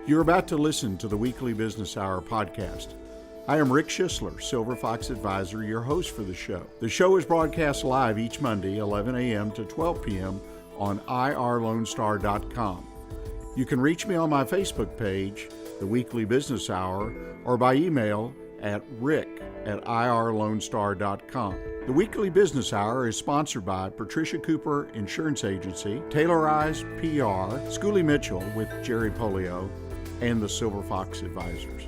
You're about to listen to the Weekly Business Hour podcast. I am Rick Schissler, Silver Fox Advisor, your host for the show. The show is broadcast live each Monday, 11 a.m. to 12 p.m. on irlonestar.com. You can reach me on my Facebook page, The Weekly Business Hour, or by email at rick@irlonestar.com. The Weekly Business Hour is sponsored by Patricia Cooper Insurance Agency, Taylorized PR, Schooley Mitchell with Jerry Polio, and the Silver Fox Advisors.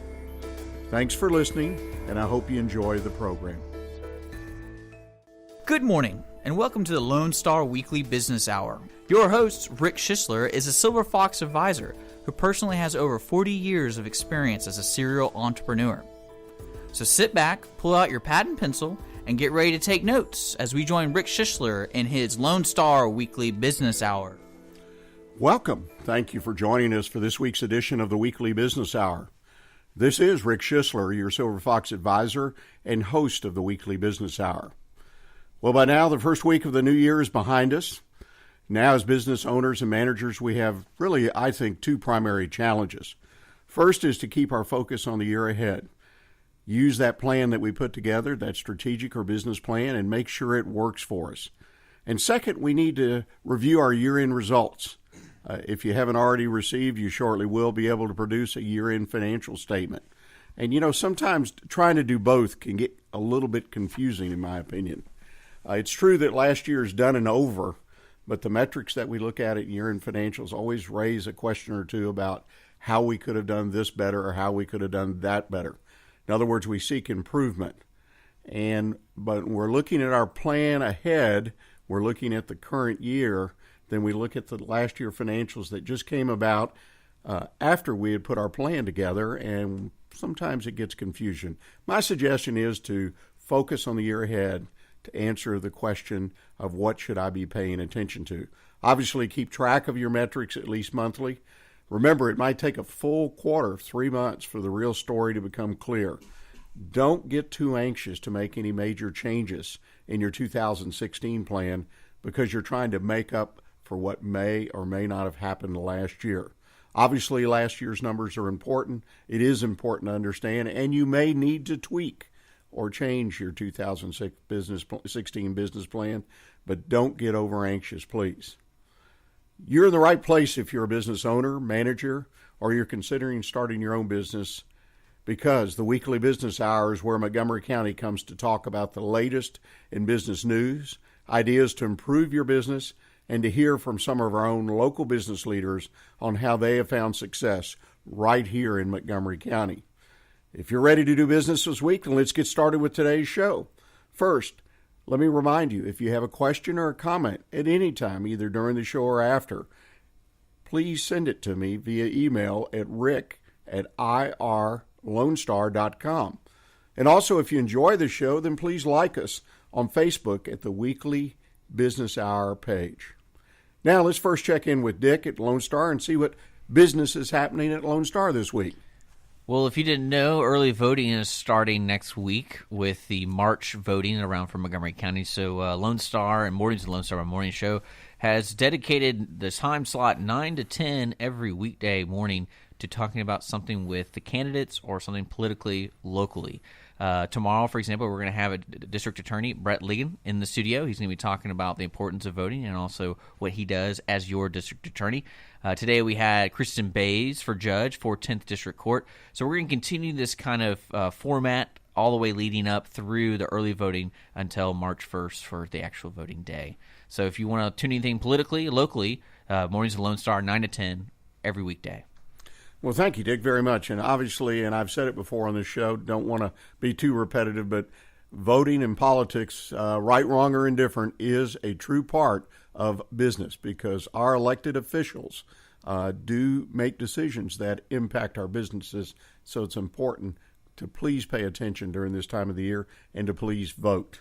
Thanks for listening, and I hope you enjoy the program. Good morning, and welcome to the Lone Star Weekly Business Hour. Your host, Rick Schissler, is a Silver Fox advisor who personally has over 40 years of experience as a serial entrepreneur. So sit back, pull out your pad and pencil, and get ready to take notes as we join Rick Schissler in his Lone Star Weekly Business Hour. Welcome. Thank you for joining us for this week's edition of the Weekly Business Hour. This is Rick Schissler, your Silver Fox advisor and host of the Weekly Business Hour. Well, by now, the first week of the new year is behind us. Now, as business owners and managers, we have really, I think, two primary challenges. First is to keep our focus on the year ahead. Use that plan that we put together, that strategic or business plan, and make sure it works for us. And second, we need to review our year-end results. If you haven't already received, you shortly will be able to produce a year-end financial statement. And, sometimes trying to do both can get a little bit confusing, in my opinion. It's true that last year is done and over, but the metrics that we look at year-end financials always raise a question or two about how we could have done this better or how we could have done that better. In other words, we seek improvement. But we're looking at our plan ahead, we're looking at the current year, then we look at the last year financials that just came about after we had put our plan together, and sometimes it gets confusion. My suggestion is to focus on the year ahead to answer the question of what should I be paying attention to. Obviously, keep track of your metrics at least monthly. Remember, it might take a full quarter, 3 months, for the real story to become clear. Don't get too anxious to make any major changes in your 2016 plan because you're trying to make up for what may or may not have happened last year. Obviously, last year's numbers are important. It is important to understand, and you may need to tweak or change your 2016 business plan, but don't get over anxious, please. You're in the right place if you're a business owner, manager, or you're considering starting your own business, because the Weekly Business Hour is where Montgomery County comes to talk about the latest in business news, ideas to improve your business, and to hear from some of our own local business leaders on how they have found success right here in Montgomery County. If you're ready to do business this week, then let's get started with today's show. First, let me remind you, if you have a question or a comment at any time, either during the show or after, please send it to me via email at rick@irlonestar.com. And also, if you enjoy the show, then please like us on Facebook at the Weekly Business Hour page. Now, let's first check in with Dick at Lone Star and see what business is happening at Lone Star this week. Well, if you didn't know, early voting is starting next week with the March voting around for Montgomery County. So Lone Star and Morning's the Lone Star Morning Show has dedicated the time slot 9 to 10 every weekday morning to talking about something with the candidates or something politically, locally. Tomorrow, for example, we're going to have a district attorney, Brett Ligon, in the studio. He's going to be talking about the importance of voting and also what he does as your district attorney. Today we had Kristen Bays for judge for 10th District Court. So we're going to continue this kind of format all the way leading up through the early voting until March 1st for the actual voting day. So if you want to tune anything politically, locally, Mornings of Lone Star, 9 to 10 every weekday. Well, thank you, Dick, very much. And obviously, and I've said it before on this show, don't want to be too repetitive, but voting in politics, right, wrong, or indifferent, is a true part of business because our elected officials do make decisions that impact our businesses. So it's important to please pay attention during this time of the year and to please vote.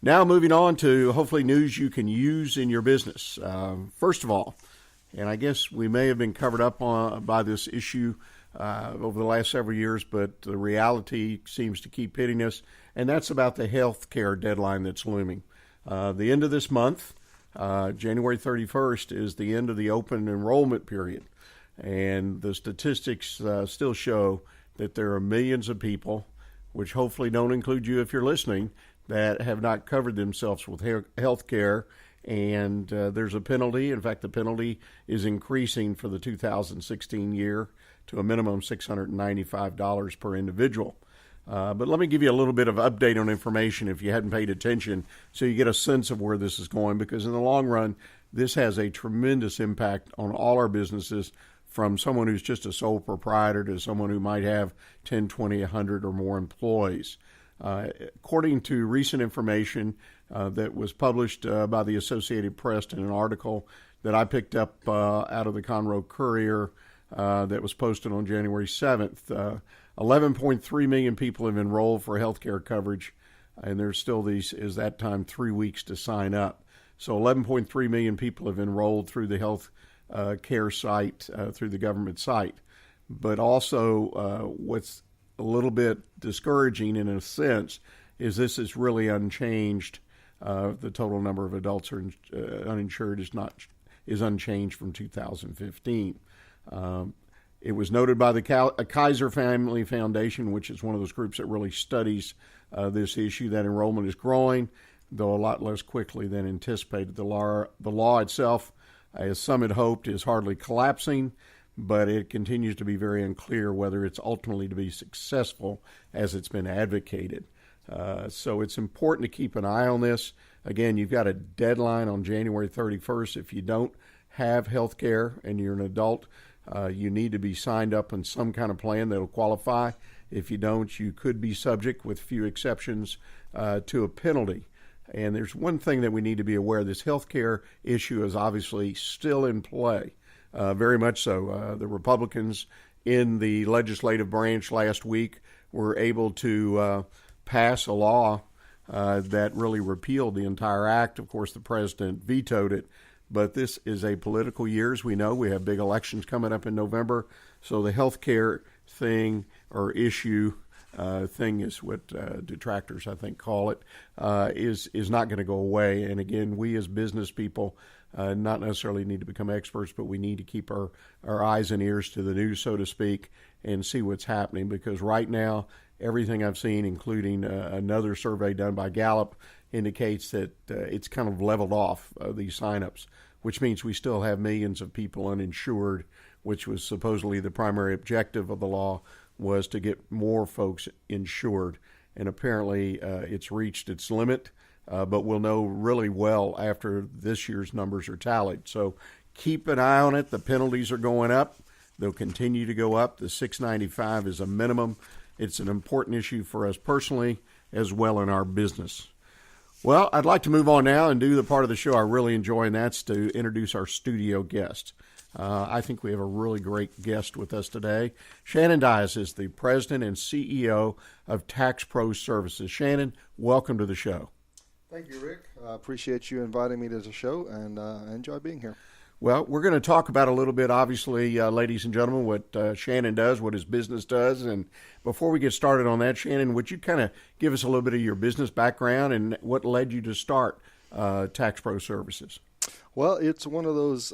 Now moving on to hopefully news you can use in your business. First of all, and I guess we may have been covered up by this issue over the last several years, but the reality seems to keep hitting us, and that's about the health care deadline that's looming. The end of this month, January 31st, is the end of the open enrollment period. And the statistics still show that there are millions of people, which hopefully don't include you if you're listening, that have not covered themselves with health care. And there's a penalty. In fact, the penalty is increasing for the 2016 year to a minimum $695 per individual. But let me give you a little bit of update on information if you hadn't paid attention, so you get a sense of where this is going, because in the long run, this has a tremendous impact on all our businesses, from someone who's just a sole proprietor to someone who might have 10, 20, 100 or more employees. According to recent information that was published by the Associated Press in an article that I picked up out of the Conroe Courier that was posted on January 7th, 11.3 million people have enrolled for health care coverage, and there's still is that time 3 weeks to sign up. So 11.3 million people have enrolled through the health care site, through the government site. But also what's a little bit discouraging in a sense is this is really unchanged. The total number of adults are uninsured is unchanged from 2015. It was noted by the Kaiser Family Foundation, which is one of those groups that really studies this issue, that enrollment is growing, though a lot less quickly than anticipated. The law itself, as some had hoped, is hardly collapsing, but it continues to be very unclear whether it's ultimately to be successful as it's been advocated. So it's important to keep an eye on this. Again, you've got a deadline on January 31st. If you don't have health care and you're an adult, you need to be signed up on some kind of plan that will qualify. If you don't, you could be subject, with few exceptions, to a penalty. And there's one thing that we need to be aware. This health care issue is obviously still in play, very much so. The Republicans in the legislative branch last week were able to pass a law that really repealed the entire act. Of course, the president vetoed it. But this is a political year, as we know. We have big elections coming up in November. So the health care thing or issue thing is what detractors, I think, call it, is not going to go away. And again, we as business people not necessarily need to become experts, but we need to keep our eyes and ears to the news, so to speak, and see what's happening. Because right now, everything I've seen, including another survey done by Gallup, indicates that it's kind of leveled off, these signups, which means we still have millions of people uninsured, which was supposedly the primary objective of the law, was to get more folks insured. And apparently it's reached its limit, but we'll know really well after this year's numbers are tallied. So keep an eye on it. The penalties are going up. They'll continue to go up. The $695 is a minimum. It's an important issue for us personally as well in our business. Well, I'd like to move on now and do the part of the show I really enjoy, and that's to introduce our studio guest. I think we have a really great guest with us today. Shannon Dies is the president and CEO of Tax Pro Services. Shannon, welcome to the show. Thank you, Rick. I appreciate you inviting me to the show, and I enjoy being here. Well, we're going to talk about a little bit, obviously, ladies and gentlemen, what Shannon does, what his business does. And before we get started on that, Shannon, would you kind of give us a little bit of your business background and what led you to start Tax Pro Services? Well, it's one of those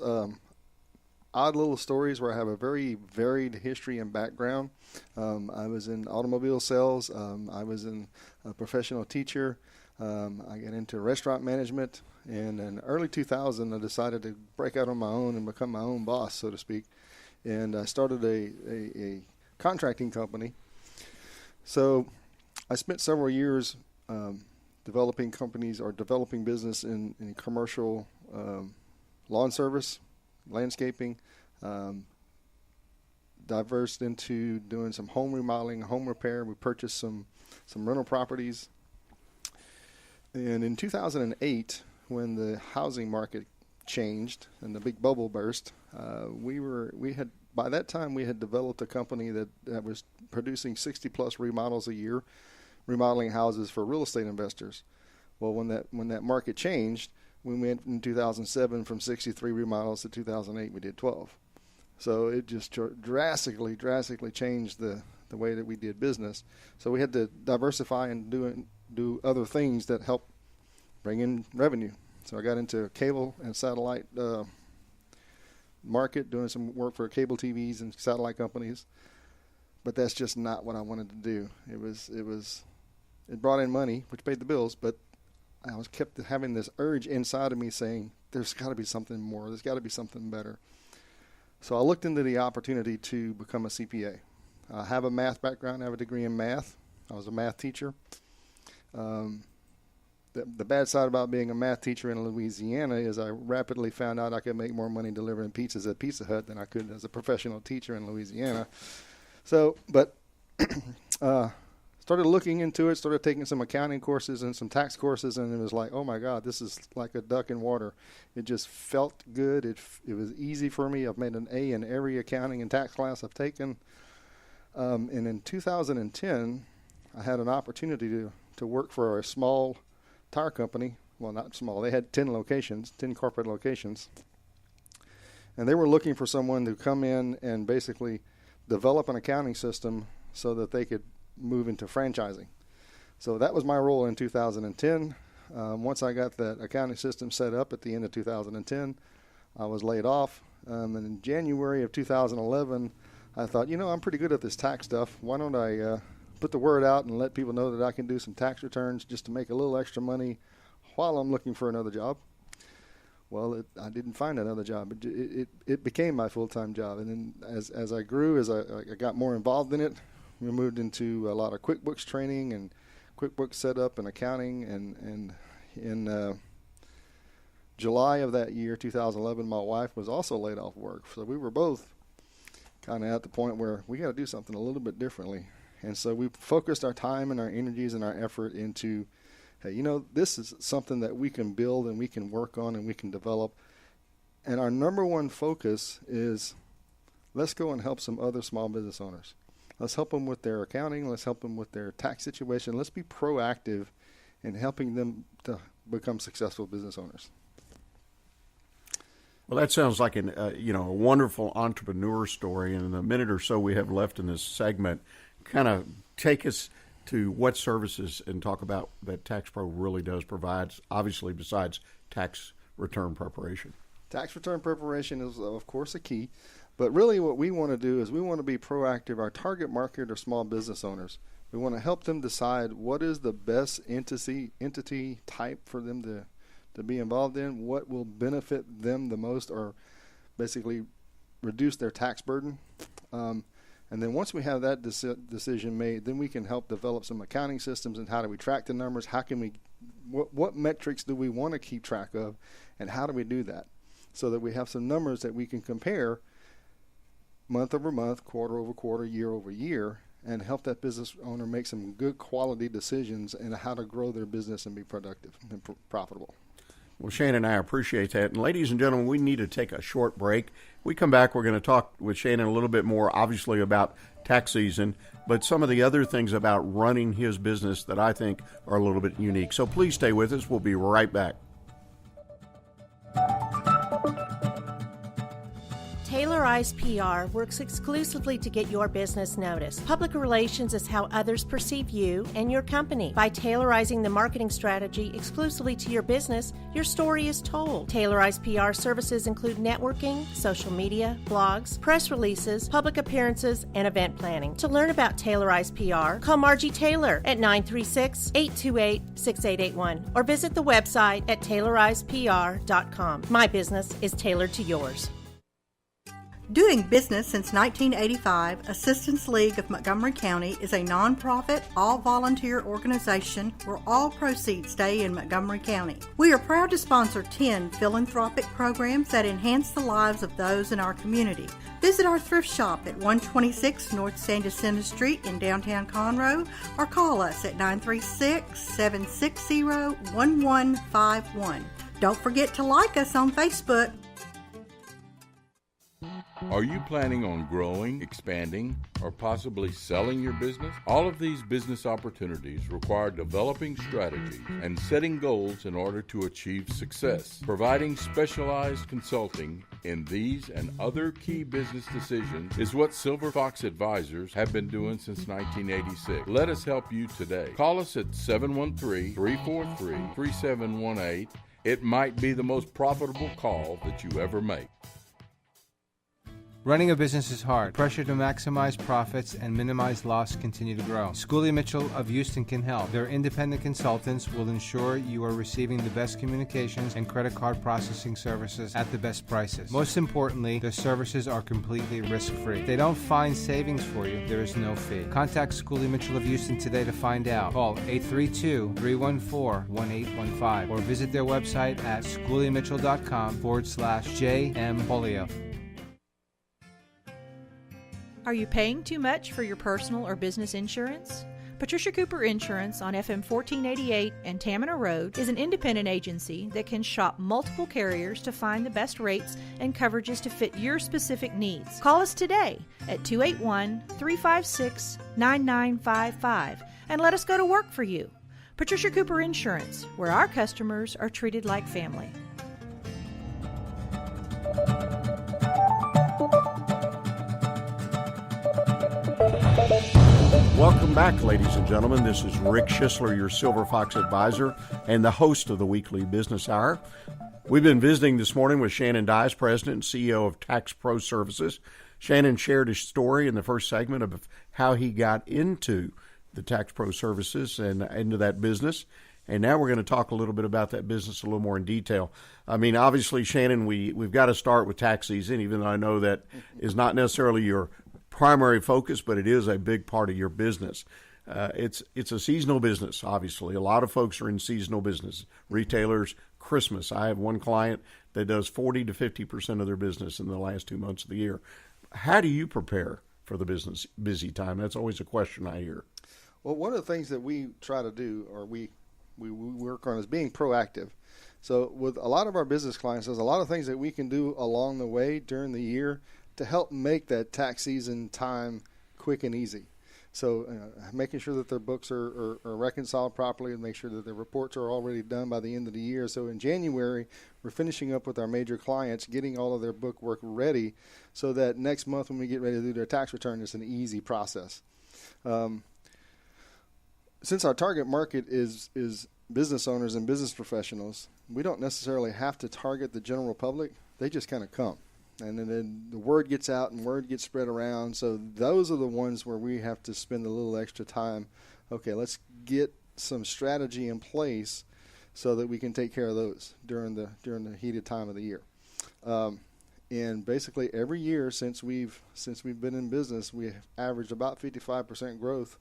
odd little stories where I have a very varied history and background. I was in automobile sales. I was a professional teacher. I got into restaurant management. And in early 2000, I decided to break out on my own and become my own boss, so to speak. And I started a contracting company. So I spent several years developing companies or developing business in commercial lawn service, landscaping, diversed into doing some home remodeling, home repair. We purchased some rental properties. And in 2008, when the housing market changed and the big bubble burst, by that time we had developed a company that was producing 60 plus remodels a year, remodeling houses for real estate investors. Well, when that market changed, we went in 2007 from 63 remodels to 2008 we did 12. So it just drastically changed the way that we did business. So we had to diversify and do other things that help bring in revenue. So I got into cable and satellite market, doing some work for cable TVs and satellite companies. But that's just not what I wanted to do. It brought in money, which paid the bills, but I was kept having this urge inside of me saying, there's got to be something more. There's got to be something better. So I looked into the opportunity to become a CPA. I have a math background. I have a degree in math. I was a math teacher. The bad side about being a math teacher in Louisiana is I rapidly found out I could make more money delivering pizzas at Pizza Hut than I could as a professional teacher in Louisiana. So, but started looking into it, started taking some accounting courses and some tax courses, and it was like, oh my God, this is like a duck in water. It just felt good. It was easy for me. I've made an A in every accounting and tax class I've taken. And in 2010, I had an opportunity to work for a small tire company. Well, not small. They had 10 corporate locations. And they were looking for someone to come in and basically develop an accounting system so that they could move into franchising. So that was my role in 2010. Once I got that accounting system set up at the end of 2010, I was laid off. And in January of 2011, I thought, I'm pretty good at this tax stuff. Why don't I put the word out and let people know that I can do some tax returns just to make a little extra money while I'm looking for another job. Well, I didn't find another job. It became my full-time job. And then as I grew, as I got more involved in it, we moved into a lot of QuickBooks training and QuickBooks setup and accounting. And in July of that year, 2011, my wife was also laid off work. So we were both kind of at the point where we got to do something a little bit differently. And so we focused our time and our energies and our effort into, hey, this is something that we can build and we can work on and we can develop. And our number one focus is, let's go and help some other small business owners. Let's help them with their accounting. Let's help them with their tax situation. Let's be proactive in helping them to become successful business owners. Well, that sounds like a wonderful entrepreneur story. And in the minute or so we have left in this segment, kind of take us to what services and talk about that TaxPro really does provide, obviously besides tax return preparation. Tax return preparation is, of course, a key. But really what we want to do is we want to be proactive. Our target market are small business owners. We want to help them decide what is the best entity type for them to be involved in, what will benefit them the most or basically reduce their tax burden. And then once we have that decision made, then we can help develop some accounting systems and how do we track the numbers, what metrics do we want to keep track of, and how do we do that so that we have some numbers that we can compare month over month, quarter over quarter, year over year, and help that business owner make some good quality decisions in how to grow their business and be productive and profitable. Well, Shannon, I appreciate that. And ladies and gentlemen, we need to take a short break. We come back, we're going to talk with Shannon a little bit more, obviously, about tax season, but some of the other things about running his business that I think are a little bit unique. So please stay with us. We'll be right back. Tailorized PR works exclusively to get your business noticed. Public relations is how others perceive you and your company. By tailorizing the marketing strategy exclusively to your business, your story is told. Tailorized PR services include networking, social media, blogs, press releases, public appearances, and event planning. To learn about Tailorized PR, call Margie Taylor at 936-828-6881 or visit the website at tailorizedpr.com. My business is tailored to yours. Doing business since 1985, Assistance League of Montgomery County is a nonprofit, all-volunteer organization where all proceeds stay in Montgomery County. We are proud to sponsor 10 philanthropic programs that enhance the lives of those in our community. Visit our thrift shop at 126 North San Jacinto Street in downtown Conroe or call us at 936-760-1151. Don't forget to like us on Facebook. Are you planning on growing, expanding, or possibly selling your business? All of these business opportunities require developing strategies and setting goals in order to achieve success. Providing specialized consulting in these and other key business decisions is what Silver Fox Advisors have been doing since 1986. Let us help you today. Call us at 713-343-3718. It might be the most profitable call that you ever make. Running a business is hard. The pressure to maximize profits and minimize loss continue to grow. Schooley Mitchell of Houston can help. Their independent consultants will ensure you are receiving the best communications and credit card processing services at the best prices. Most importantly, their services are completely risk-free. If they don't find savings for you, there is no fee. Contact Schooley Mitchell of Houston today to find out. Call 832-314-1815 or visit their website at schooleymitchell.com/JM Polio. Are you paying too much for your personal or business insurance? Patricia Cooper Insurance on FM 1488 and Tamina Road is an independent agency that can shop multiple carriers to find the best rates and coverages to fit your specific needs. Call us today at 281-356-9955 and let us go to work for you. Patricia Cooper Insurance, where our customers are treated like family. Welcome back, ladies and gentlemen. This is Rick Schissler, your Silver Fox advisor and the host of the Weekly Business Hour. We've been visiting this morning with Shannon Dies, President and CEO of Tax Pro Services. Shannon shared his story in the first segment of how he got into the Tax Pro Services and into that business. And now we're going to talk a little bit about that business a little more in detail. I mean, obviously, Shannon, we've got to start with tax season, even though I know that is not necessarily your primary focus, but it is a big part of your business. It's a seasonal business, obviously. A lot of folks are in seasonal business. Retailers, Christmas. I have one client that does 40 to 50% of their business in the last 2 months of the year. How do you prepare for the business busy time? That's always a question I hear. Well, one of the things that we try to do, or we work on, is being proactive. So with a lot of our business clients, there's a lot of things that we can do along the way during the year to help make that tax season time quick and easy. So making sure that their books are reconciled properly and make sure that their reports are already done by the end of the year. So in January, we're finishing up with our major clients, getting all of their book work ready so that next month when we get ready to do their tax return, it's an easy process. Since our target market is business owners and business professionals, we don't necessarily have to target the general public. They just kind of come. And then the word gets out and word gets spread around. So those are the ones where we have to spend a little extra time. Okay, let's get some strategy in place so that we can take care of those during the heated time of the year. And basically every year since we've been in business, we have averaged about 55% growth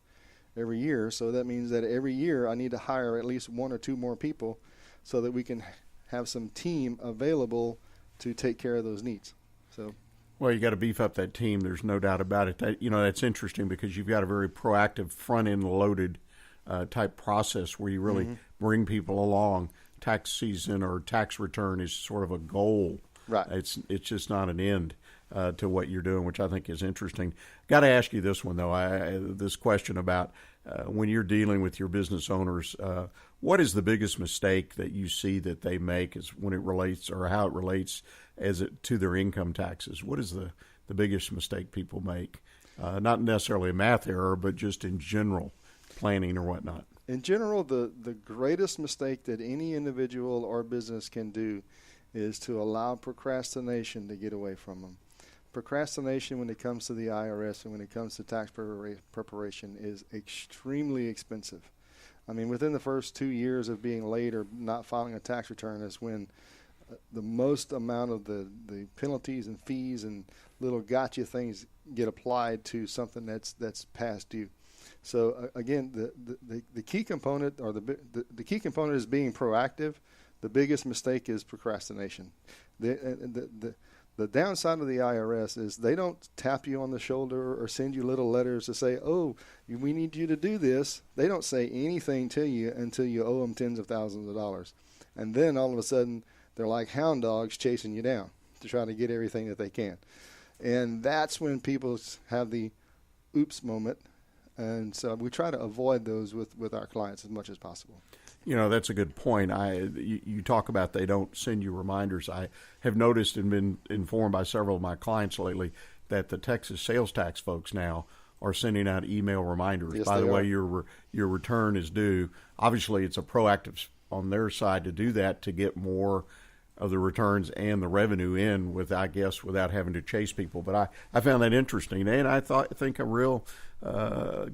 every year. So that means that every year I need to hire at least one or two more people so that we can have some team available to take care of those needs. So, well, you got to beef up that team. There's no doubt about it. That's interesting because you've got a very proactive, front-end loaded type process where you really bring people along. Tax season or tax return is sort of a goal. Right. It's just not an end to what you're doing, which I think is interesting. Got to ask you this one though. This question about when you're dealing with your business owners, what is the biggest mistake that you see that they make is when it relates or how it relates to their income taxes? What is the biggest mistake people make? Not necessarily a math error, but just in general planning or whatnot. In general, the greatest mistake that any individual or business can do is to allow procrastination to get away from them. Procrastination when it comes to the IRS and when it comes to tax preparation is extremely expensive. I mean, within the first 2 years of being late or not filing a tax return is when the most amount of the penalties and fees and little gotcha things get applied to something that's past due. So again, the key component or the key component is being proactive. The biggest mistake is procrastination. The downside of the IRS is they don't tap you on the shoulder or send you little letters to say, oh, we need you to do this. They don't say anything to you until you owe them tens of thousands of dollars. And then all of a sudden, they're like hound dogs chasing you down to try to get everything that they can. And that's when people have the oops moment. And so we try to avoid those with our clients as much as possible. You know, that's a good point. You talk about they don't send you reminders. I have noticed and been informed by several of my clients lately that the Texas sales tax folks now are sending out email reminders. Yes, by the they way, are. your return is due. Obviously, it's a proactive on their side to do that to get more of the returns and the revenue in without having to chase people. But I found that interesting, and I think a real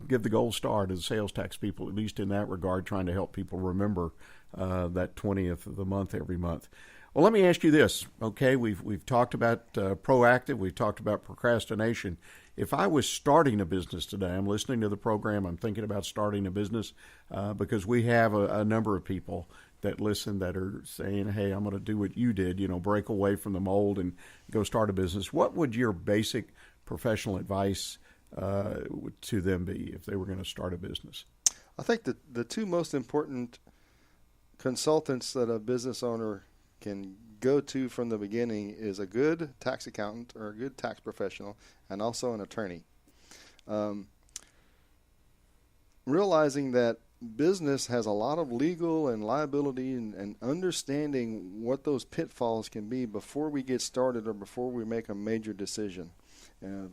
give the gold star to the sales tax people, at least in that regard, trying to help people remember that 20th of the month every month. Well, let me ask you this, okay? We've talked about proactive, we've talked about procrastination. If I was starting a business today, I'm listening to the program, I'm thinking about starting a business because we have a number of people that listen that are saying, hey, I'm going to do what you did, break away from the mold and go start a business. What would your basic professional advice to them be if they were going to start a business? I think the two most important consultants that a business owner can go to from the beginning is a good tax accountant or a good tax professional and also an attorney. Realizing that business has a lot of legal and liability and understanding what those pitfalls can be before we get started or before we make a major decision.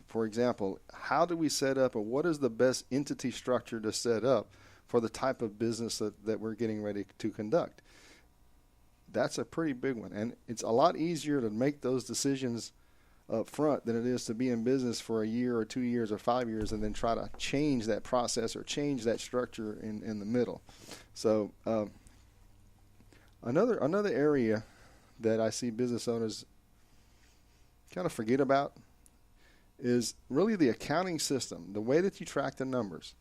For example, how do we set up, or what is the best entity structure to set up for the type of business that we're getting ready to conduct? That's a pretty big one. And it's a lot easier to make those decisions up front than it is to be in business for a year or 2 years or 5 years and then try to change that process or change that structure in the middle. So another area that I see business owners kind of forget about is really the accounting system, the way that you track the numbers.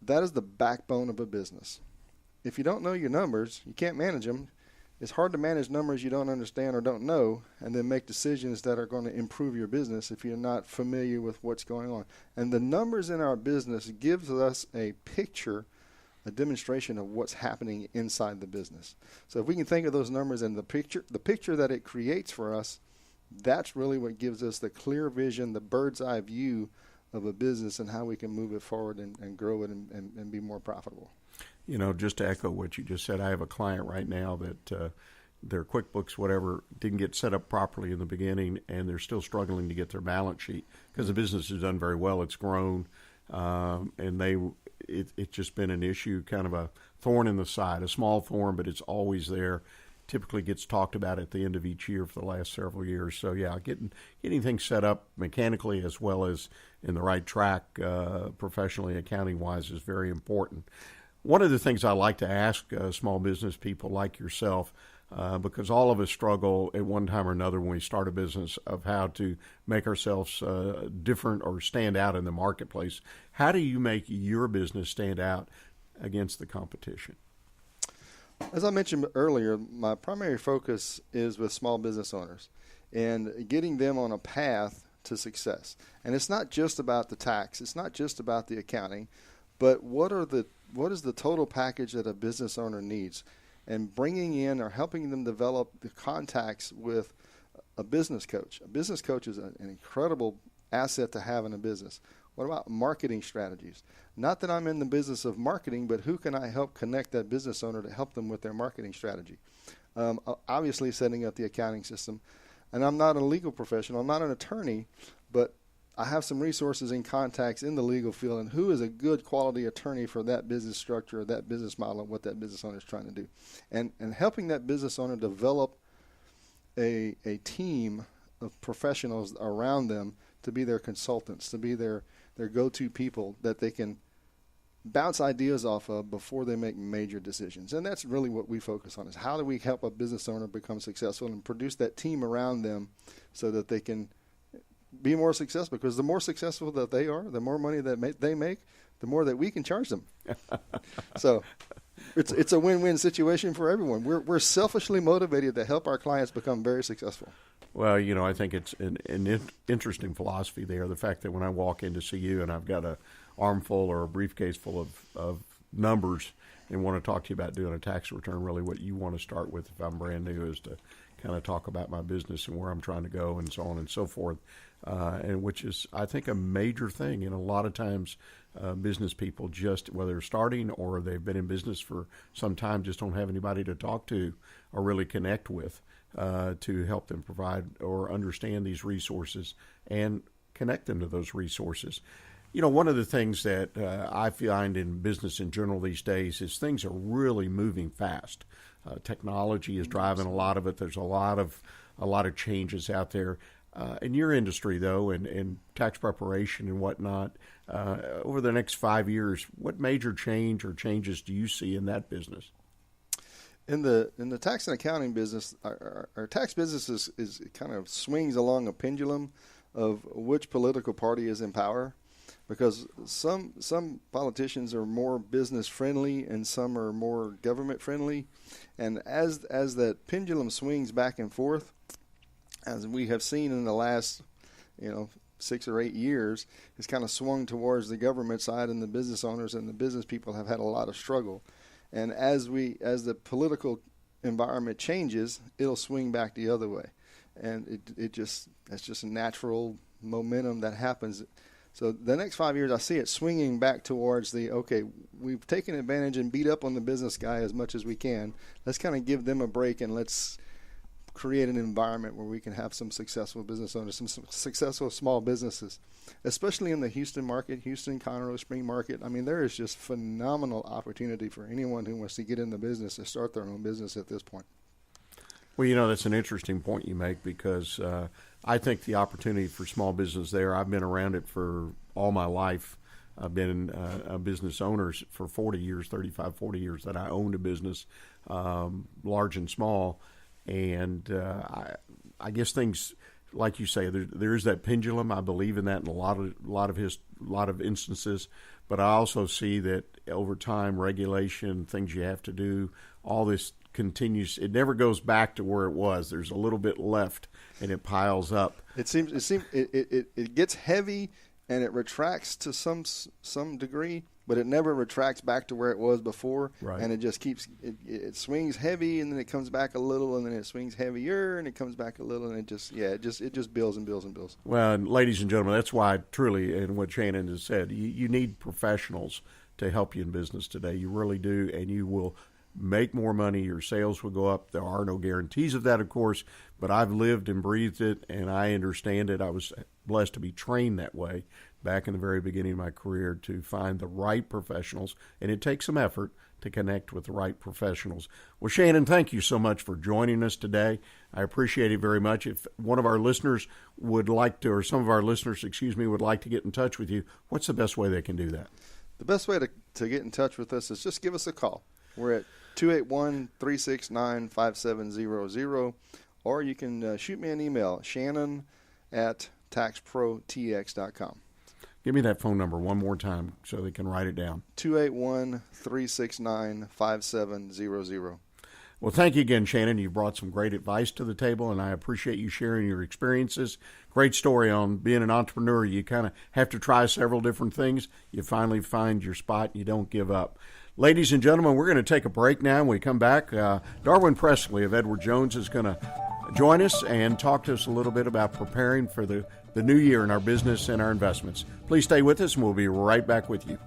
That is the backbone of a business. If you don't know your numbers, you can't manage them. It's hard to manage numbers you don't understand or don't know and then make decisions that are going to improve your business if you're not familiar with what's going on. And the numbers in our business gives us a picture, a demonstration of what's happening inside the business. So if we can think of those numbers and the picture that it creates for us, that's really what gives us the clear vision, the bird's eye view of a business and how we can move it forward and grow it and be more profitable. Just to echo what you just said, I have a client right now that their QuickBooks, whatever, didn't get set up properly in the beginning, and they're still struggling to get their balance sheet because the business has done very well. It's grown, and it's just been an issue, kind of a thorn in the side, a small thorn, but it's always there. Typically gets talked about at the end of each year for the last several years. So, yeah, getting things set up mechanically as well as in the right track professionally, accounting-wise, is very important. One of the things I like to ask small business people like yourself, because all of us struggle at one time or another when we start a business, of how to make ourselves different or stand out in the marketplace. How do you make your business stand out against the competition? As I mentioned earlier, my primary focus is with small business owners and getting them on a path to success. And it's not just about the tax. It's not just about the accounting. But what is the total package that a business owner needs? And bringing in or helping them develop the contacts with a business coach. A business coach is an incredible asset to have in a business. What about marketing strategies? Not that I'm in the business of marketing, but who can I help connect that business owner to help them with their marketing strategy? Obviously, setting up the accounting system. And I'm not a legal professional. I'm not an attorney, but I have some resources and contacts in the legal field, and who is a good quality attorney for that business structure, or that business model, and what that business owner is trying to do. And helping that business owner develop a team of professionals around them to be their consultants, to be their go-to people that they can bounce ideas off of before they make major decisions. And that's really what we focus on, is how do we help a business owner become successful and produce that team around them so that they can be more successful, because the more successful that they are, the more money that they make, the more that we can charge them. So it's a win-win situation for everyone. We're selfishly motivated to help our clients become very successful. Well, I think it's an interesting philosophy there, the fact that when I walk in to see you and I've got an armful or a briefcase full of numbers and want to talk to you about doing a tax return, really what you want to start with if I'm brand new is to kind of talk about my business and where I'm trying to go and so on and so forth, and which is, I think, a major thing. A lot of times business people, just whether they're starting or they've been in business for some time, just don't have anybody to talk to or really connect with to help them provide or understand these resources and connect them to those resources. One of the things that I find in business in general these days is things are really moving fast. Technology is driving a lot of it. There's a lot of changes out there. In your industry, though, and tax preparation and whatnot, over the next 5 years, what major change or changes do you see in that business? In the tax and accounting business, our tax business is kind of swings along a pendulum of which political party is in power, because some politicians are more business friendly and some are more government friendly, and as that pendulum swings back and forth, as we have seen in the last 6 or 8 years, it's kind of swung towards the government side, and the business owners and the business people have had a lot of struggle. And as the political environment changes, it'll swing back the other way, and that's just a natural momentum that happens. So the next 5 years, I see it swinging back towards we've taken advantage and beat up on the business guy as much as we can. Let's kind of give them a break, and let's create an environment where we can have some successful business owners, some successful small businesses, especially in the Houston market, Houston, Conroe, Spring market. I mean, there is just phenomenal opportunity for anyone who wants to get in the business to start their own business at this point. Well, that's an interesting point you make, because I think the opportunity for small business there, I've been around it for all my life. I've been a business owner for 40 years that I owned a business, large and small. And I guess things, like you say, there is that pendulum. I believe in that in a lot of instances. But I also see that over time, regulation, things you have to do, all this continues. It never goes back to where it was. There's a little bit left, and it piles up. It gets heavy, and it retracts to some degree, but it never retracts back to where it was before. Right. And it just keeps it swings heavy, and then it comes back a little, and then it swings heavier, and it comes back a little, and it just builds and builds and builds. Well, and ladies and gentlemen, that's why truly, and what Shannon has said, you need professionals to help you in business today. You really do, and you will make more money. Your sales will go up. There are no guarantees of that, of course, but I've lived and breathed it, and I understand it. I was blessed to be trained that way back in the very beginning of my career, to find the right professionals, and it takes some effort to connect with the right professionals. Well, Shannon, thank you so much for joining us today. I appreciate it very much. If one of our listeners would like to, or some of our listeners, would like to get in touch with you, what's the best way they can do that? The best way to get in touch with us is just give us a call. We're at 281-369-5700, or you can shoot me an email, shannon@taxprotx.com. Give me that phone number one more time so they can write it down. 281-369-5700. Well, thank you again, Shannon. You brought some great advice to the table, and I appreciate you sharing your experiences. Great story on being an entrepreneur. You kind of have to try several different things. You finally find your spot, and you don't give up. Ladies and gentlemen, we're going to take a break now. When we come back, Darwin Pressley of Edward Jones is going to join us and talk to us a little bit about preparing for the new year in our business and our investments. Please stay with us, and we'll be right back with you.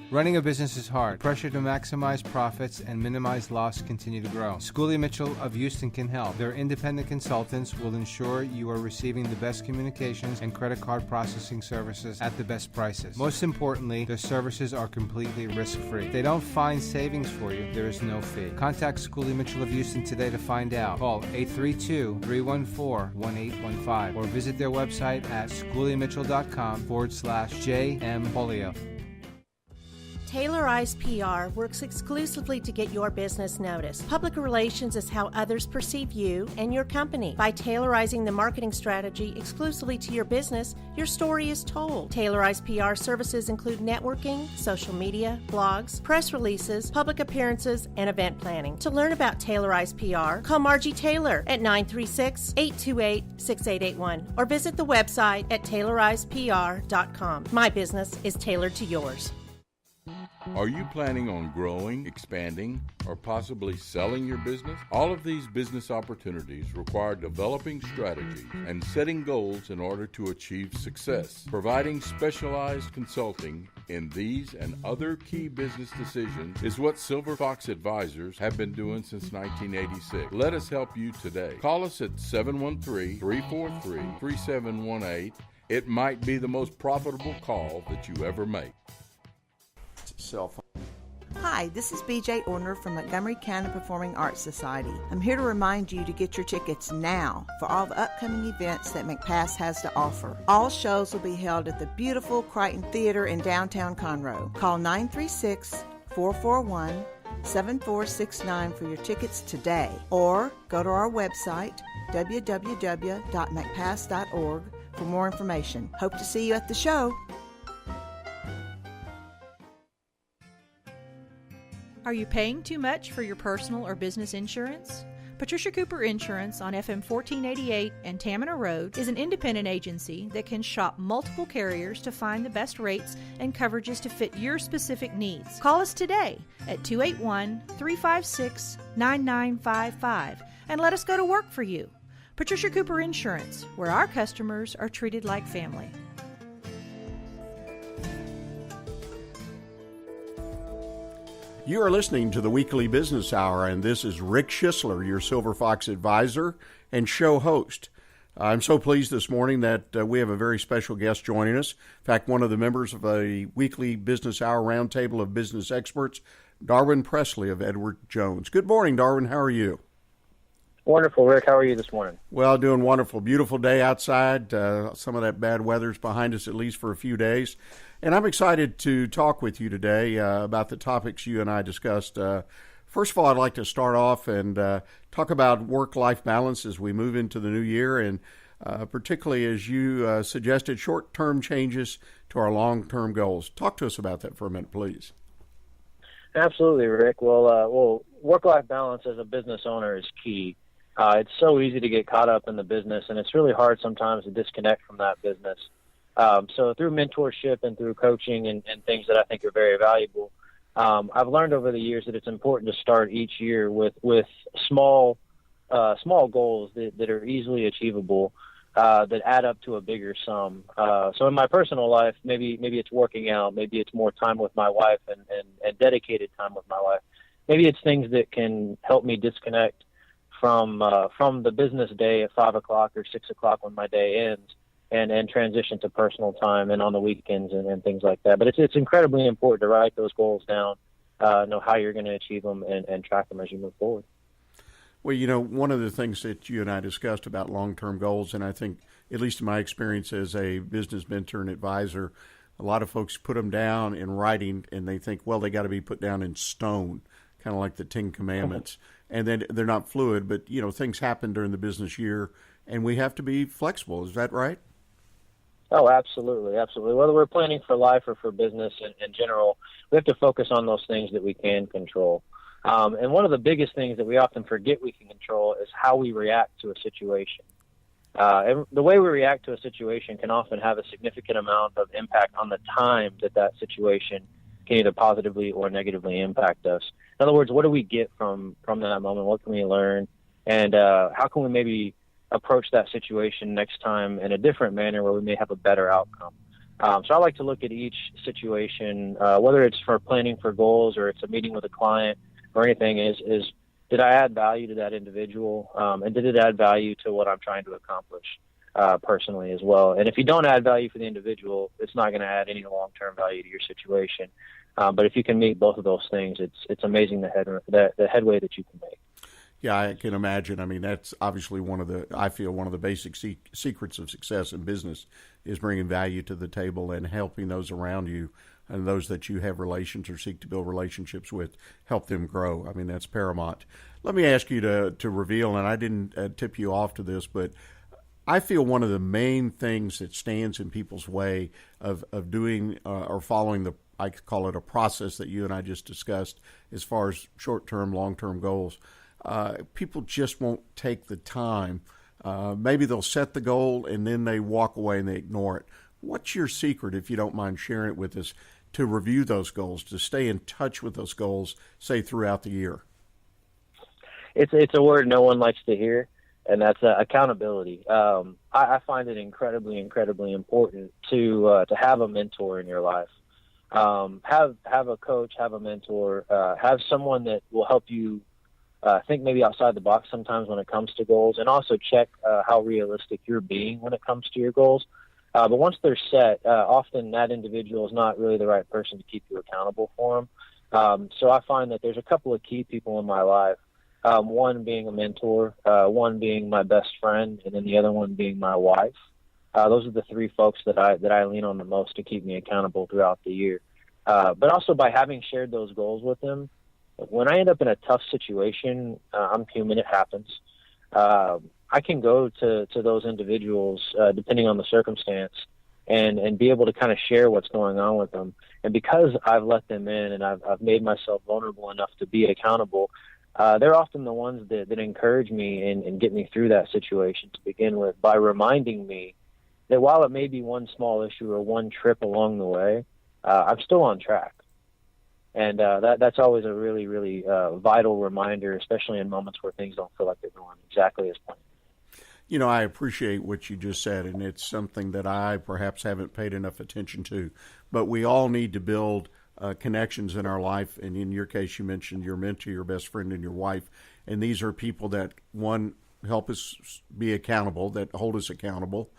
Running a business is hard. Pressure to maximize profits and minimize loss continue to grow. Schooley Mitchell of Houston can help. Their independent consultants will ensure you are receiving the best communications and credit card processing services at the best prices. Most importantly, their services are completely risk-free. If they don't find savings for you, there is no fee. Contact Schooley Mitchell of Houston today to find out. Call 832-314-1815 or visit their website at schooleymitchell.com/JM Polio. Taylor Eyes PR works exclusively to get your business noticed. Public relations is how others perceive you and your company. By tailorizing the marketing strategy exclusively to your business, your story is told. Taylor Eyes PR services include networking, social media, blogs, press releases, public appearances, and event planning. To learn about Taylor Eyes PR, call Margie Taylor at 936-828-6881 or visit the website at tayloreyespr.com. My business is tailored to yours. Are you planning on growing, expanding, or possibly selling your business? All of these business opportunities require developing strategies and setting goals in order to achieve success. Providing specialized consulting in these and other key business decisions is what Silver Fox Advisors have been doing since 1986. Let us help you today. Call us at 713-343-3718 It might be the most profitable call that you ever make. Cell phone. Hi, this is BJ Orner from Montgomery County Performing Arts Society. I'm here to remind you to get your tickets now for all the upcoming events that McPass has to offer. All shows will be held at the beautiful Crichton Theater in downtown Conroe. Call 936-441-7469 for your tickets today, or go to our website, www.mcpass.org, for more information. Hope to see you at the show. Are you paying too much for your personal or business insurance? Patricia Cooper Insurance on FM 1488 and Tamina Road is an independent agency that can shop multiple carriers to find the best rates and coverages to fit your specific needs. Call us today at 281-356-9955 and let us go to work for you. Patricia Cooper Insurance, where our customers are treated like family. You are listening to the Weekly Business Hour, and this is Rick Schissler, your Silver Fox advisor and show host. I'm so pleased this morning that we have a very special guest joining us. In fact, one of the members of a Weekly Business Hour roundtable of business experts, Darwin Pressley of Edward Jones. Good morning, Darwin. How are you? Wonderful, Rick. How are you this morning? Well, doing wonderful. Beautiful day outside. Some of that bad weather's behind us, at least for a few days. And I'm excited to talk with you today about the topics you and I discussed. First of all, I'd like to start off and talk about work-life balance as we move into the new year, and particularly as you suggested, short-term changes to our long-term goals. Talk to us about that for a minute, please. Absolutely, Rick. Well, work-life balance as a business owner is key. It's so easy to get caught up in the business, and it's really hard sometimes to disconnect from that business. So through mentorship and through coaching and things that I think are very valuable, I've learned over the years that it's important to start each year with small goals that are easily achievable, that add up to a bigger sum. So in my personal life, maybe it's working out, maybe it's more time with my wife and dedicated time with my wife. Maybe it's things that can help me disconnect from the business day at 5 o'clock or 6 o'clock when my day ends, and transition to personal time and on the weekends and things like that. But it's incredibly important to write those goals down, know how you're going to achieve them, and track them as you move forward. Well, you know, one of the things that you and I discussed about long-term goals, and I think, at least in my experience as a business mentor and advisor, a lot of folks put them down in writing, and they think, well, they got to be put down in stone, kind of like the Ten Commandments. And then they're not fluid, but, you know, things happen during the business year, and we have to be flexible. Is that right? Oh, absolutely, absolutely. Whether we're planning for life or for business in general, we have to focus on those things that we can control. And one of the biggest things that we often forget we can control is how we react to a situation. And the way we react to a situation can often have a significant amount of impact on the time that situation can either positively or negatively impact us. In other words, what do we get from that moment? What can we learn? And how can we maybe approach that situation next time in a different manner where we may have a better outcome? So I like to look at each situation, whether it's for planning for goals or it's a meeting with a client or anything, is did I add value to that individual? And did it add value to what I'm trying to accomplish personally as well? And if you don't add value for the individual, it's not going to add any long-term value to your situation. But if you can meet both of those things, it's amazing the headway that you can make. Yeah, I can imagine. I mean, that's obviously one of the basic secrets of success in business is bringing value to the table and helping those around you and those that you have relations or seek to build relationships with, help them grow. I mean, that's paramount. Let me ask you to reveal, and I didn't tip you off to this, but I feel one of the main things that stands in people's way of doing or following I call it a process that you and I just discussed as far as short-term, long-term goals. People just won't take the time. Maybe they'll set the goal and then they walk away and they ignore it. What's your secret, if you don't mind sharing it with us, to review those goals, to stay in touch with those goals, say, throughout the year? It's a word no one likes to hear, and that's accountability. I find it incredibly important to have a mentor in your life. Have a coach, have a mentor, have someone that will help you think maybe outside the box sometimes when it comes to goals, and also check how realistic you're being when it comes to your goals. But once they're set, often that individual is not really the right person to keep you accountable for them. So I find that there's a couple of key people in my life, one being a mentor, one being my best friend, and then the other one being my wife. Those are the three folks that I lean on the most to keep me accountable throughout the year. But also by having shared those goals with them, when I end up in a tough situation, I'm human, it happens. I can go to those individuals, depending on the circumstance, and be able to kind of share what's going on with them. And because I've let them in and I've made myself vulnerable enough to be accountable, they're often the ones that encourage me and get me through that situation to begin with, by reminding me that while it may be one small issue or one trip along the way, I'm still on track. And that's always a really, really vital reminder, especially in moments where things don't feel like they're going exactly as planned. You know, I appreciate what you just said, and it's something that I perhaps haven't paid enough attention to. But we all need to build connections in our life. And in your case, you mentioned your mentor, your best friend, and your wife. And these are people that, one, help us be accountable, that hold us accountable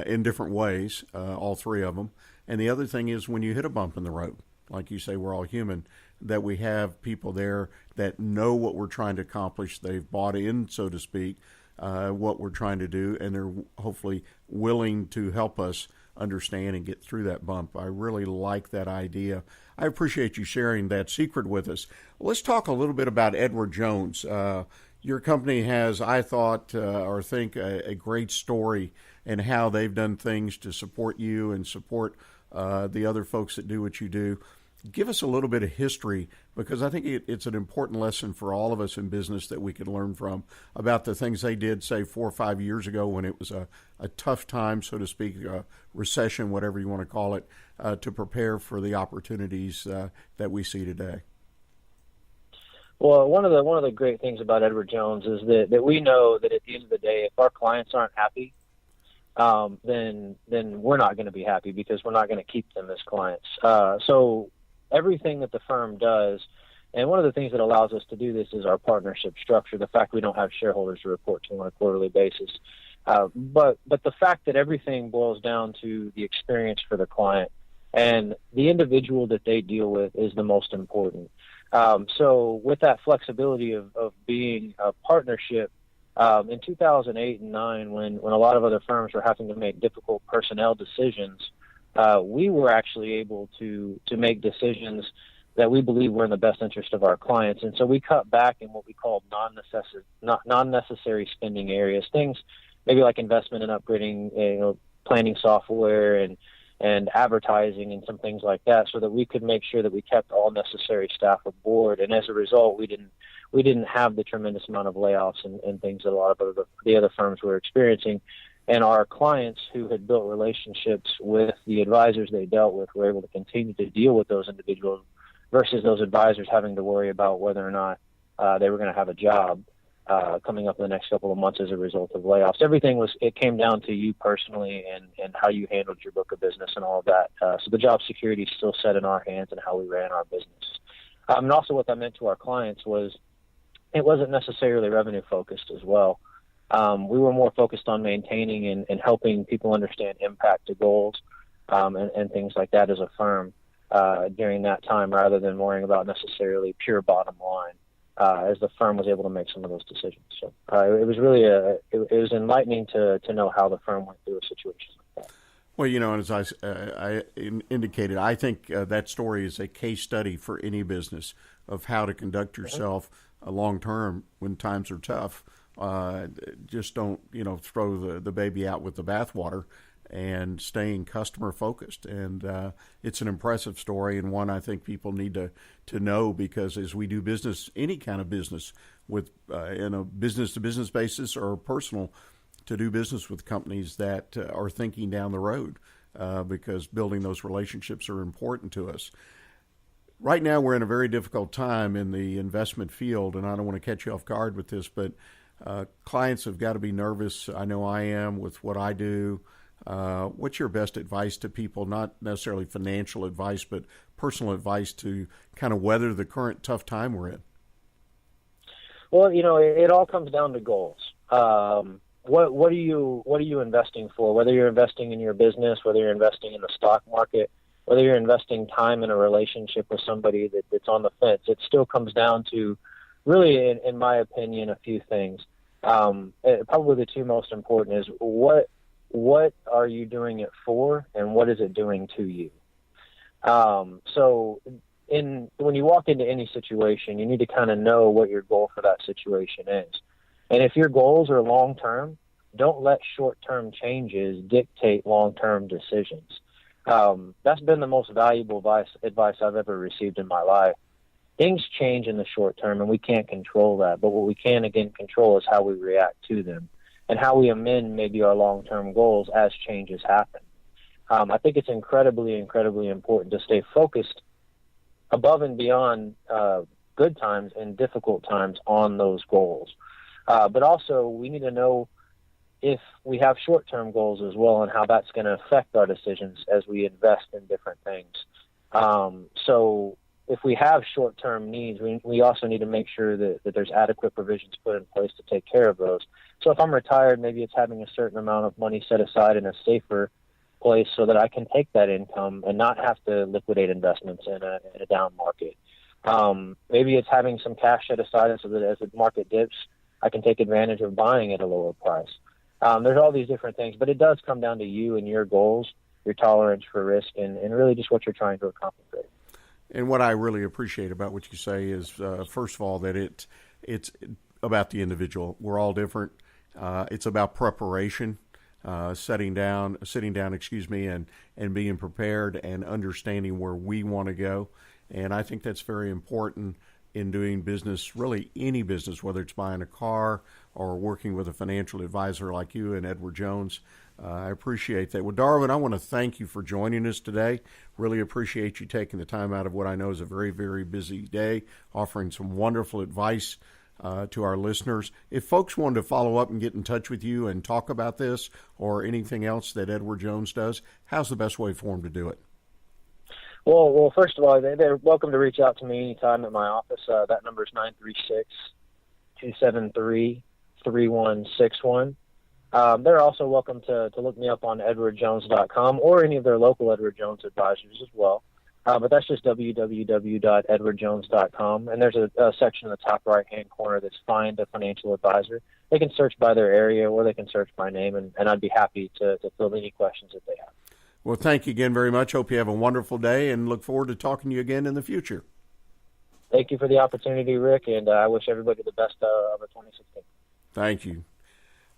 in different ways, all three of them. And the other thing is, when you hit a bump in the road, like you say, we're all human, that we have people there that know what we're trying to accomplish. They've bought in, so to speak, what we're trying to do, and they're hopefully willing to help us understand and get through that bump. I really like that idea. I appreciate you sharing that secret with us. Let's talk a little bit about Edward Jones. Your company has, I thought, or think, a great story and how they've done things to support you and support the other folks that do what you do. Give us a little bit of history, because I think it's an important lesson for all of us in business that we can learn from, about the things they did, say, 4 or 5 years ago when it was a tough time, so to speak, a recession, whatever you want to call it, to prepare for the opportunities that we see today. Well, one of the great things about Edward Jones is that we know that at the end of the day, if our clients aren't happy, then we're not going to be happy, because we're not going to keep them as clients. So everything that the firm does, and one of the things that allows us to do this is our partnership structure, the fact we don't have shareholders to report to on a quarterly basis. But the fact that everything boils down to the experience for the client, and the individual that they deal with is the most important. So with that flexibility of being a partnership, in 2008 and 2009, when a lot of other firms were having to make difficult personnel decisions, we were actually able to make decisions that we believe were in the best interest of our clients. And so we cut back in what we call non-necessary spending areas, things maybe like investment in upgrading, planning software and advertising and some things like that, so that we could make sure that we kept all necessary staff aboard. And as a result, we didn't have the tremendous amount of layoffs and things that a lot of the other firms were experiencing. And our clients who had built relationships with the advisors they dealt with were able to continue to deal with those individuals, versus those advisors having to worry about whether or not they were going to have a job coming up in the next couple of months as a result of layoffs. It came down to you personally and how you handled your book of business and all of that. So the job security is still set in our hands and how we ran our business. And also what that meant to our clients was, it wasn't necessarily revenue focused as well. We were more focused on maintaining and helping people understand impact to goals and things like that as a firm during that time, rather than worrying about necessarily pure bottom line, as the firm was able to make some of those decisions. So it was really it was enlightening to know how the firm went through a situation like that. Well, and as I indicated, I think that story is a case study for any business of how to conduct yourself long term when times are tough. Just don't throw the baby out with the bathwater, and staying customer focused. And it's an impressive story, and one I think people need to know, because as we do business, any kind of business, with in a business to business basis or personal, to do business with companies that are thinking down the road, because building those relationships are important to us. Right now, we're in a very difficult time in the investment field, and I don't want to catch you off guard with this, but clients have got to be nervous. I know I am with what I do. What's your best advice to people, not necessarily financial advice, but personal advice to kind of weather the current tough time we're in? Well, it all comes down to goals. what are you investing for? Whether you're investing in your business, whether you're investing in the stock market, whether you're investing time in a relationship with somebody that's on the fence, it still comes down to really, in my opinion, a few things. Probably the two most important is what are you doing it for, and what is it doing to you? So when you walk into any situation, you need to kind of know what your goal for that situation is. And if your goals are long-term, don't let short-term changes dictate long-term decisions. That's been the most valuable advice I've ever received in my life. Things change in the short term, and we can't control that. But what we can, again, control is how we react to them and how we amend maybe our long-term goals as changes happen. I think it's incredibly, incredibly important to stay focused above and beyond good times and difficult times on those goals. But also, we need to know if we have short-term goals as well and how that's going to affect our decisions as we invest in different things. So if we have short-term needs, we also need to make sure that there's adequate provisions put in place to take care of those. So if I'm retired, maybe it's having a certain amount of money set aside in a safer place so that I can take that income and not have to liquidate investments in a down market. Maybe it's having some cash set aside so that as the market dips, I can take advantage of buying at a lower price. There's all these different things, but it does come down to you and your goals, your tolerance for risk, and really just what you're trying to accomplish. And what I really appreciate about what you say is, first of all, that it's about the individual. We're all different. It's about preparation, sitting down, and being prepared and understanding where we want to go. And I think that's very important in doing business, really any business, whether it's buying a car or working with a financial advisor like you and Edward Jones. I appreciate that. Well, Darwin, I want to thank you for joining us today. Really appreciate you taking the time out of what I know is a very, very busy day, offering some wonderful advice to our listeners. If folks wanted to follow up and get in touch with you and talk about this or anything else that Edward Jones does, how's the best way for them to do it? Well, first of all, they're welcome to reach out to me anytime at my office. That number is 936-273-3161. They're also welcome to look me up on edwardjones.com or any of their local Edward Jones advisors as well. But that's just www.edwardjones.com. And there's a section in the top right-hand corner that's Find a Financial Advisor. They can search by their area or they can search my name, and I'd be happy to fill any questions that they have. Well, thank you again very much. Hope you have a wonderful day and look forward to talking to you again in the future. Thank you for the opportunity, Rick, and I wish everybody the best of 2016. Thank you.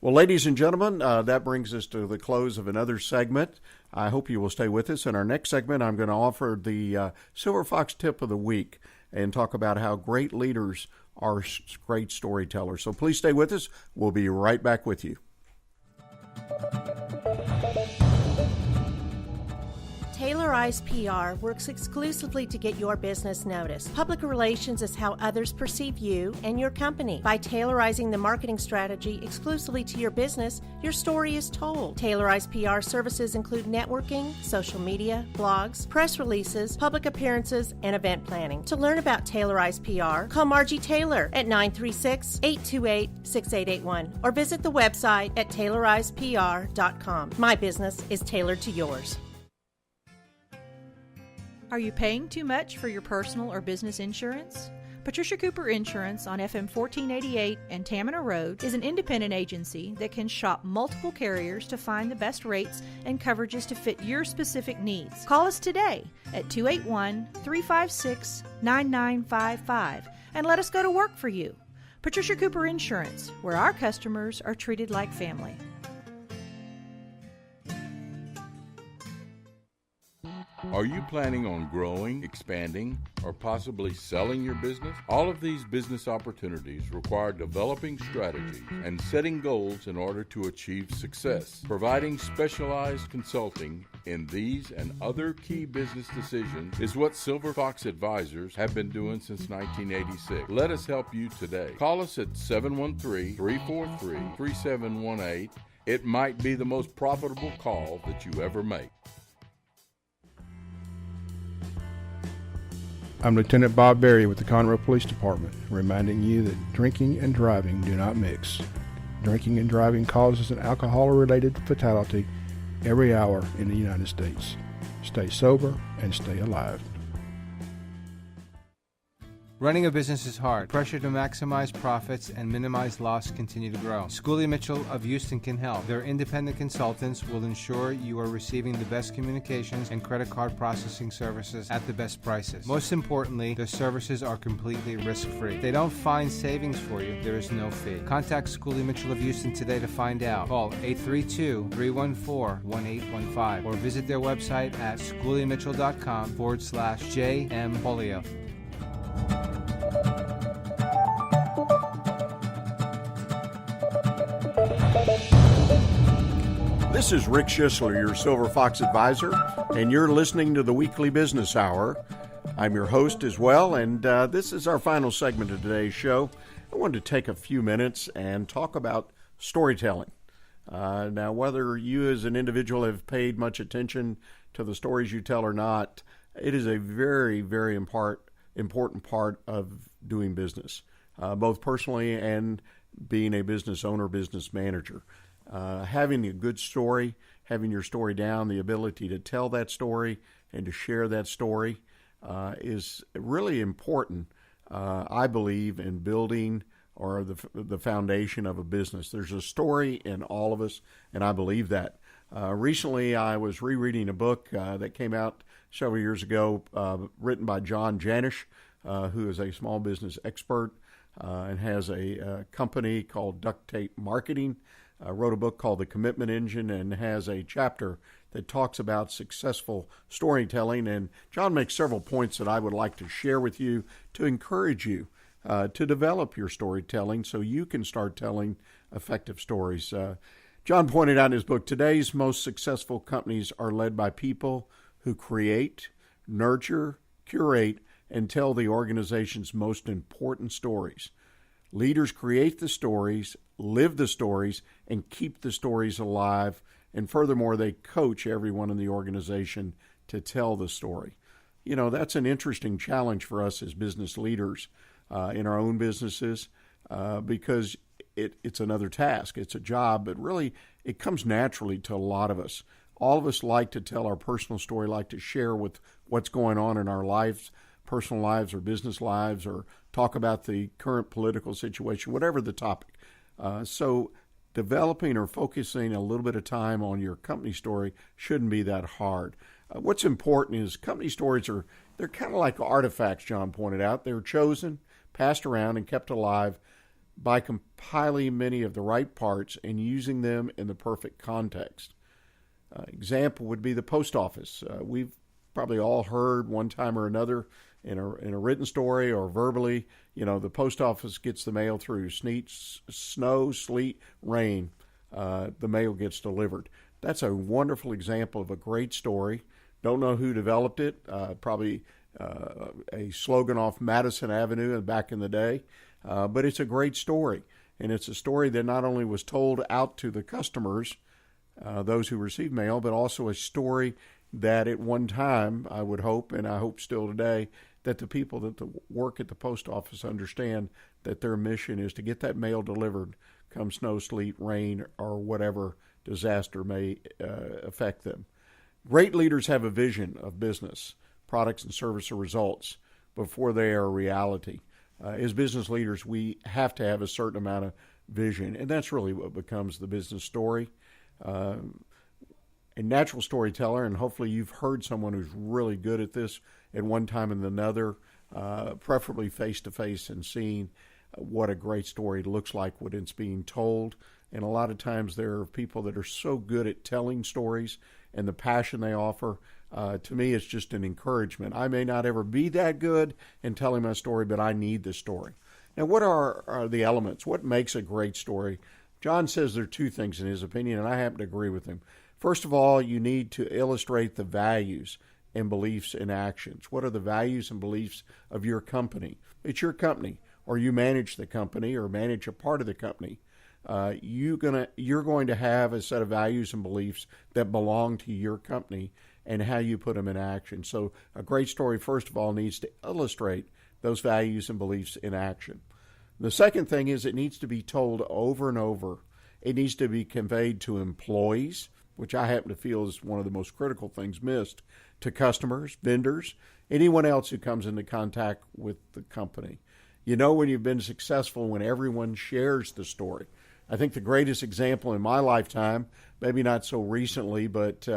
Well, ladies and gentlemen, that brings us to the close of another segment. I hope you will stay with us. In our next segment, I'm going to offer the Silver Fox Tip of the Week and talk about how great leaders are great storytellers. So please stay with us. We'll be right back with you. Tailorized PR works exclusively to get your business noticed. Public relations is how others perceive you and your company. By tailorizing the marketing strategy exclusively to your business, your story is told. Tailorized PR services include networking, social media, blogs, press releases, public appearances, and event planning. To learn about Tailorized PR, call Margie Taylor at 936-828-6881 or visit the website at tailorizedpr.com. My business is tailored to yours. Are you paying too much for your personal or business insurance? Patricia Cooper Insurance on FM 1488 and Tamina Road is an independent agency that can shop multiple carriers to find the best rates and coverages to fit your specific needs. Call us today at 281-356-9955 and let us go to work for you. Patricia Cooper Insurance, where our customers are treated like family. Are you planning on growing, expanding, or possibly selling your business? All of these business opportunities require developing strategies and setting goals in order to achieve success. Providing specialized consulting in these and other key business decisions is what Silver Fox Advisors have been doing since 1986. Let us help you today. Call us at 713-343-3718. It might be the most profitable call that you ever make. I'm Lieutenant Bob Berry with the Conroe Police Department, reminding you that drinking and driving do not mix. drinking and driving causes an alcohol-related fatality every hour in the United States. Stay sober and stay alive. Running a business is hard. Pressure to maximize profits and minimize loss continue to grow. Schooley Mitchell of Houston can help. Their independent consultants will ensure you are receiving the best communications and credit card processing services at the best prices. Most importantly, their services are completely risk-free. If they don't find savings for you, there is no fee. Contact Schooley Mitchell of Houston today to find out. Call 832-314-1815 or visit their website at schooleymitchell.com/JM Polio. This is Rick Schissler, your Silver Fox advisor, and you're listening to the Weekly Business Hour. I'm your host as well, and this is our final segment of today's show. I wanted to take a few minutes and talk about storytelling. Now, whether you as an individual have paid much attention to the stories you tell or not, it is a very, very important part of doing business, both personally and being a business owner, business manager. Having a good story, having your story down, the ability to tell that story and to share that story is really important, I believe, in building or the foundation of a business. There's a story in all of us, and I believe that. Recently, I was rereading a book that came out several years ago, written by John Janisch, who is a small business expert and has a company called Duct Tape Marketing. Wrote a book called The Commitment Engine and has a chapter that talks about successful storytelling. And John makes several points that I would like to share with you to encourage you to develop your storytelling so you can start telling effective stories. John pointed out in his book, today's most successful companies are led by people who create, nurture, curate, and tell the organization's most important stories. Leaders create the stories, live the stories, and keep the stories alive. And furthermore, they coach everyone in the organization to tell the story. You know, that's an interesting challenge for us as business leaders in our own businesses because it's another task. It's a job, but really it comes naturally to a lot of us. All of us like to tell our personal story, like to share with what's going on in our lives, personal lives or business lives, or talk about the current political situation, whatever the topic. So developing or focusing a little bit of time on your company story shouldn't be that hard. What's important is company stories they're kind of like artifacts, John pointed out. They're chosen, passed around, and kept alive by compiling many of the right parts and using them in the perfect context. Example would be the post office. We've probably all heard one time or another in a written story or verbally, you know, the post office gets the mail through snow, sleet, rain. The mail gets delivered. That's a wonderful example of a great story. Don't know who developed it. Probably a slogan off Madison Avenue back in the day. But it's a great story. And it's a story that not only was told out to the customers, those who receive mail, but also a story that at one time, I would hope, and I hope still today, that the people that work at the post office understand that their mission is to get that mail delivered come snow, sleet, rain, or whatever disaster may affect them. Great leaders have a vision of business, products and service or results before they are a reality. As business leaders, we have to have a certain amount of vision, and that's really what becomes the business story. A natural storyteller, and hopefully you've heard someone who's really good at this at one time and another, preferably face-to-face and seeing what a great story looks like when it's being told. And a lot of times there are people that are so good at telling stories and the passion they offer. To me, it's just an encouragement. I may not ever be that good in telling my story, but I need the story. Now, what are the elements? What makes a great story? John says there are two things in his opinion, and I happen to agree with him. First of all, you need to illustrate the values and beliefs and actions. What are the values and beliefs of your company? It's your company, or you manage the company or manage a part of the company. You're going to have a set of values and beliefs that belong to your company and how you put them in action. So a great story, first of all, needs to illustrate those values and beliefs in action. The second thing is it needs to be told over and over It needs to be conveyed to employees, which I happen to feel is one of the most critical things missed, to customers, vendors, anyone else who comes into contact with the company. You know when you've been successful when everyone shares the story. I think the greatest example in my lifetime, maybe not so recently, but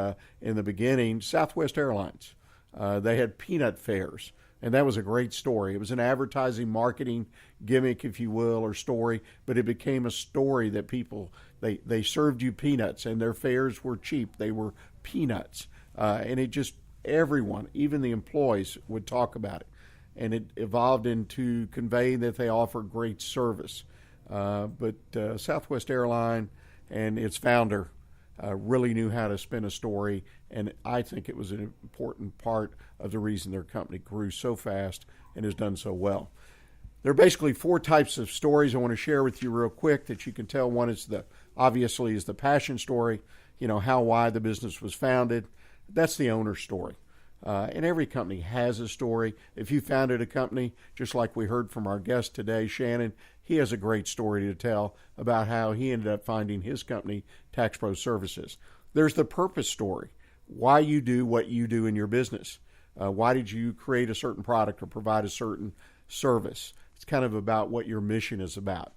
in the beginning, Southwest Airlines. They had peanut fairs, and that was a great story. It was an advertising, marketing gimmick, if you will, or story, but it became a story that people, they served you peanuts, and their fares were cheap. They were peanuts. And it just, everyone, even the employees, would talk about it. And it evolved into conveying that they offer great service. But Southwest Airline and its founder really knew how to spin a story, and I think it was an important part of the reason their company grew so fast and has done so well. There are basically 4 types of stories I want to share with you real quick that you can tell. One is obviously the passion story, how, why the business was founded. That's the owner's story. And every company has a story. If you founded a company, just like we heard from our guest today, Shannon, he has a great story to tell about how he ended up finding his company, Tax Pro Services. There's the purpose story, why you do what you do in your business. Why did you create a certain product or provide a certain service? It's kind of about what your mission is about.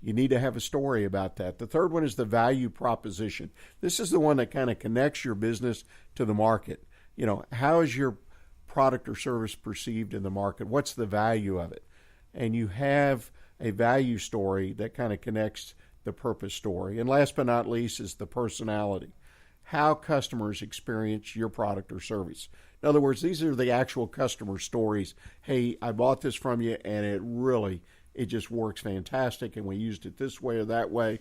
You need to have a story about that. The third one is the value proposition. This is the one that kind of connects your business to the market. How is your product or service perceived in the market? What's the value of it? And you have a value story that kind of connects the purpose story. And last but not least is the personality. How customers experience your product or service. In other words, these are the actual customer stories. Hey, I bought this from you, and it just works fantastic, and we used it this way or that way.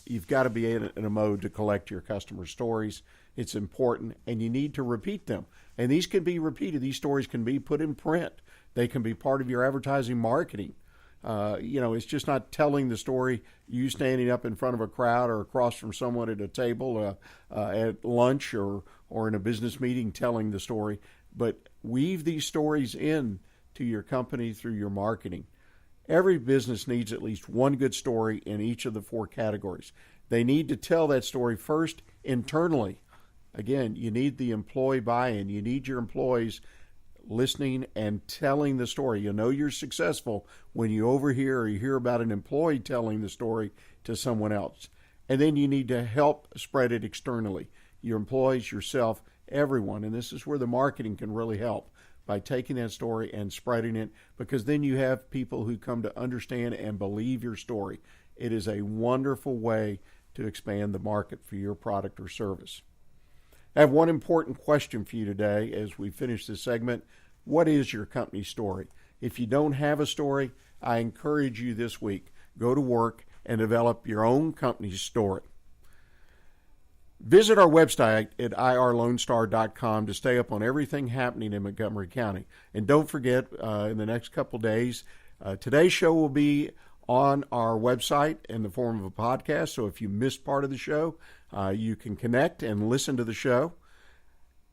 You've got to be in a mode to collect your customer stories. It's important, and you need to repeat them. And these can be repeated. These stories can be put in print. They can be part of your advertising marketing. It's just not telling the story, you standing up in front of a crowd or across from someone at a table at lunch or in a business meeting telling the story, but weave these stories in to your company through your marketing. Every business needs at least one good story in each of the 4 categories. They need to tell that story first internally. Again, you need the employee buy-in. You need your employees listening and telling the story. You know you're successful when you overhear or you hear about an employee telling the story to someone else. And then you need to help spread it externally. Your employees, yourself, everyone. And this is where the marketing can really help, by taking that story and spreading it, because then you have people who come to understand and believe your story. It is a wonderful way to expand the market for your product or service. I have one important question for you today as we finish this segment. What is your company story? If you don't have a story, I encourage you this week, go to work and develop your own company's story. Visit our website at irlonestar.com to stay up on everything happening in Montgomery County. And don't forget, in the next couple days, today's show will be on our website in the form of a podcast. So if you missed part of the show, you can connect and listen to the show.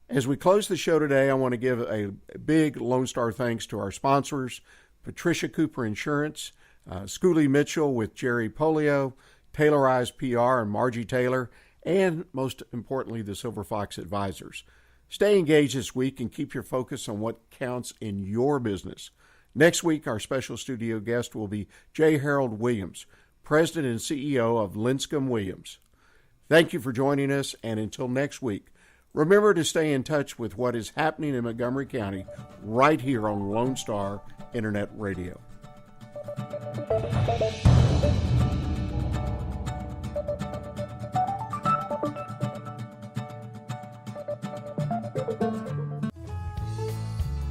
As we close the show today, I want to give a big Lone Star thanks to our sponsors, Patricia Cooper Insurance, Schooley Mitchell with Jerry Polio, Taylorized PR and Margie Taylor, and most importantly, the Silver Fox Advisors. Stay engaged this week and keep your focus on what counts in your business. Next week, our special studio guest will be J. Harold Williams, President and CEO of Linscomb Williams. Thank you for joining us, and until next week, remember to stay in touch with what is happening in Montgomery County right here on Lone Star Internet Radio.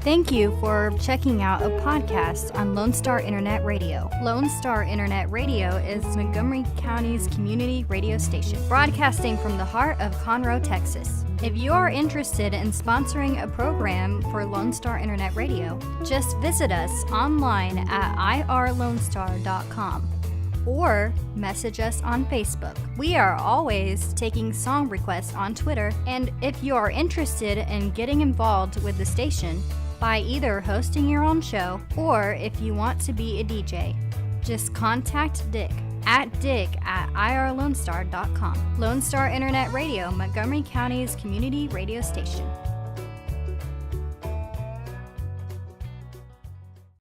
Thank you for checking out a podcast on Lone Star Internet Radio. Lone Star Internet Radio is Montgomery County's community radio station, broadcasting from the heart of Conroe, Texas. If you are interested in sponsoring a program for Lone Star Internet Radio, just visit us online at irlonestar.com or message us on Facebook. We are always taking song requests on Twitter, and if you are interested in getting involved with the station by either hosting your own show or if you want to be a DJ, just contact Dick at dick@irlonestar.com. Lone Star Internet Radio, Montgomery County's community radio station.